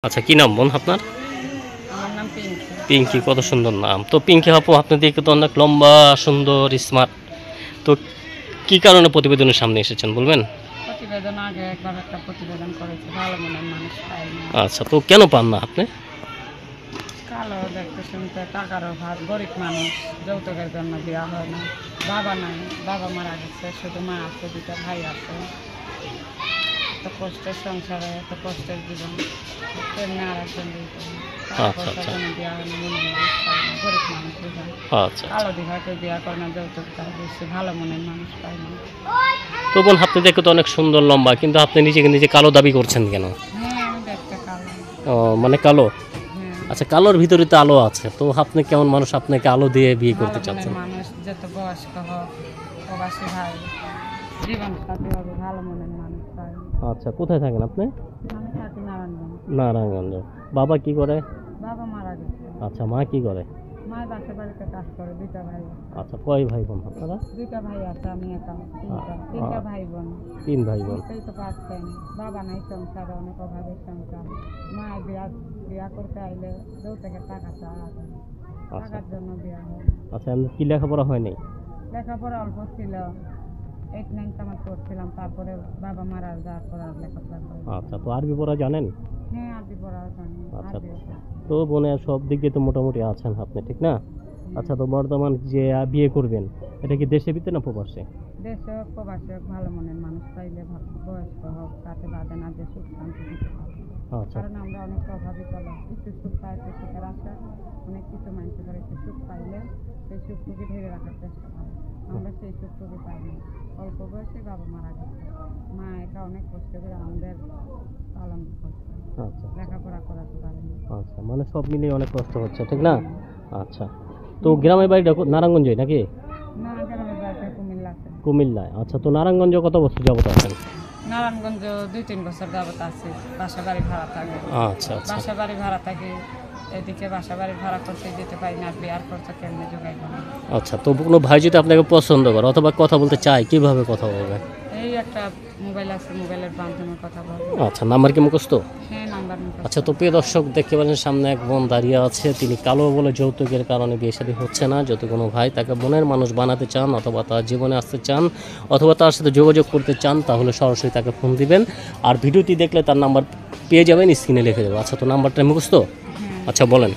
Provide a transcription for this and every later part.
আচ্ছা, কি নাম বোন আপনার? আমার নাম পিঙ্কি। পিঙ্কি, কত সুন্দর নাম। তো পিঙ্কি আপু, আপনি দেখতে তো অনেক লম্বা, সুন্দর, স্মার্ট। তো কি কারণে প্রতিবেদনের সামনে এসেছেন বলবেন? প্রতিবেদন আগে একবার একটা প্রতিবেদন করেছে, ভালো মনের মানুষ পাইনি। আচ্ছা, তো কেন পান না আপনি? কালো দেখতে শুনতে, টাকার অভাব, গরিব মানুষ, যৌতুকের জন্য দেওয়া হয় না। বাবা নাই, বাবা মারা গেছে, শুধু মা আছে, দুটো ভাই আছে। এত কষ্টের সংসারে, এত কষ্টের জীবন, তেমনি আর একজন টাকা আচ্ছা পয়সার আচ্ছা জন্য দেওয়া হয় না, মনের মানুষ পায় না, গরিব মানুষ বুঝেন। আচ্ছা আচ্ছা। কালো দিঘাকে দেওয়া করে না, যৌতুক তার বেশি, ভালো মনের মানুষ পায় না। তো বোন, আপনি দেখতে তো অনেক সুন্দর লম্বা, কিন্তু আপনি নিজেকে নিজে কালো দাবি করছেন কেন? হ্যাঁ, আমি দেখতে কালো। ও, মানে কালো। হ্যাঁ, আচ্ছা, কালোর ভিতরে তো আলো আছে, তো আপনি কেমন মানুষ আপনাকে আলো দিয়ে বিয়ে ভালো করতে মনের চাচ্ছেন? মানুষ, যত বয়স্ক হোক, প্রবাসী ভাই, জীবন সাথী হবে, ভালো মনের মানুষ পাই। আচ্ছা, কোথায় থাকেন আপনি? আমি থাকি নারায়ণগঞ্জ। নারায়ণগঞ্জ। বাবা কি করে? বাবা মারা গেছে। আচ্ছা, মা কি করে? মা বাসা বাড়িতে কাজ করে, দুইটা ভাই। আচ্ছা, কয় ভাই বোন আপনারা? দুইটা ভাই আছে, আমি একা। তিনটা ভাই বোন। তিন ভাই বোন। বুঝতেই তো পারছেন, বাবা নাই, সংসারে অনেক অভাবের সংসার। মা বিয়া করতে আইলে যৌতুকের টাকা চায়, আচ্ছা টাকার জন্য বিয়া হয়। আচ্ছা, এমনি কি লেখাপড়া হয়নি? লেখাপড়া অল্প ছিল, 8-9 আমার পড়ছিলাম, তারপরে বাবা মারা যাওয়ার পর আর লেখাপড়া করি। আচ্ছা, তো আরবি পড়া জানেন? হ্যাঁ, আরবি পড়াও জানি, আচ্ছা, আরবিও পড়ি। তো বোনের সব দিক দিয়ে তো মোটামুটি আছেন আপনি, ঠিক না? আচ্ছা, তো বর্তমান যে বিয়ে করবেন, এটা কি দেশে ভিতরে না প্রবাসে? দেশে হোক প্রবাসে হোক, ভালো মনের মানুষ পাইলে ভালো, বয়স্ক হোক, তাতে বাদে না যে সুখ শান্তি দিতে পারে। আচ্ছা কারণ আমরা অনেক প্রভাবিত লোক, একটু সুখ পাইতে সুখের আশা, অনেক কিছু মানুষের ধরে একটু সুখ পাইলে সেই সুখটুকু ধরে রাখার চেষ্টা করে। আমরা সেই সুখটুকু পাইনি, অল্প বয়সে বাবা মারা গেছে, মা একা অনেক কষ্ট করে আমাদের পালন করছে, আচ্ছা লেখাপড়া করাতে পারেনি। আচ্ছা, মানে সব মিলিয়ে অনেক কষ্ট হচ্ছে, ঠিক না? আচ্ছা, তো গ্রামের বাড়িটা নারায়ণগঞ্জে নাকি? না, গ্রামের বাড়িতে কুমিল্লাতে। কুমিল্লায়। আচ্ছা, তো নারায়ণগঞ্জে কত বছর যাবত আছেন? নারায়ণগঞ্জ 2-3 বছর যাবত আছে, বাসা বাড়ি ভাড়া থাকে। আচ্ছা আচ্ছা বাসা বাড়ি ভাড়া থাকে, এদিকে বাসা বাড়ি ভাড়া করতে যেতে পারি না, আর বিয়ার খরচা কেমনে জোগাইব না। আচ্ছা, তো কোনো ভাই যদি আপনাকে পছন্দ করে অথবা কথা বলতে চায়, কিভাবে কথা বলবে? এই একটা মোবাইল আছে, মোবাইলের মাধ্যমে কথা বলবো। আচ্ছা, নাম্বার কি মুখস্থ? হ্যাঁ, নাম্বার মুখস্থ। আচ্ছা, তো প্রিয় দর্শক, দেখতে পাচ্ছেন সামনে এক বোন দাঁড়িয়ে আছে। তিনি কালো বলে যৌতুকের কারণে বিয়ে শাদী হচ্ছে না। যদি কোনো ভাই তাকে বোনের মানুষ বানাতে চান, অথবা তার জীবনে আসতে চান, অথবা তার সাথে যোগাযোগ করতে চান, তাহলে সরাসরি তাকে ফোন দিবেন। আর ভিডিওটি দেখলে তার নাম্বার পেয়ে যাবেন, স্ক্রিনে লিখে দেবো। আচ্ছা, তো নাম্বারটা মুখস্থ? হ্যাঁ, আচ্ছা, বলেন।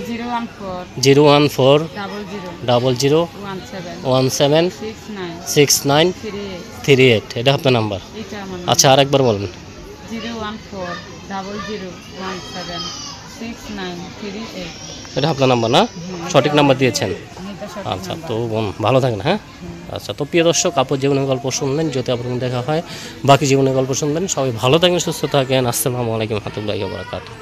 014 014 00 17 69 69 38। এটা আপনার নাম্বার? এটা আমার আচ্ছা, আরেকবার বলেন। 014 00 17 69 38। এটা আপনার নাম্বার না? সঠিক নাম্বার দিয়েছেন? এটা সঠিক আচ্ছা, নাম্বার। তো বোন ভালো থাকেন, হ্যাঁ? আচ্ছা, তো প্রিয় দর্শক, আপুর জীবনের গল্প শুনলেন। যদি আপনার দেখা হয়, বাকি জীবনের গল্প শুনবেন। সবাই ভালো থাকেন, সুস্থ থাকেন। আসসালামু আলাইকুম ওয়া রাহমাতুল্লাহি ওয়া বারাকাতুহু।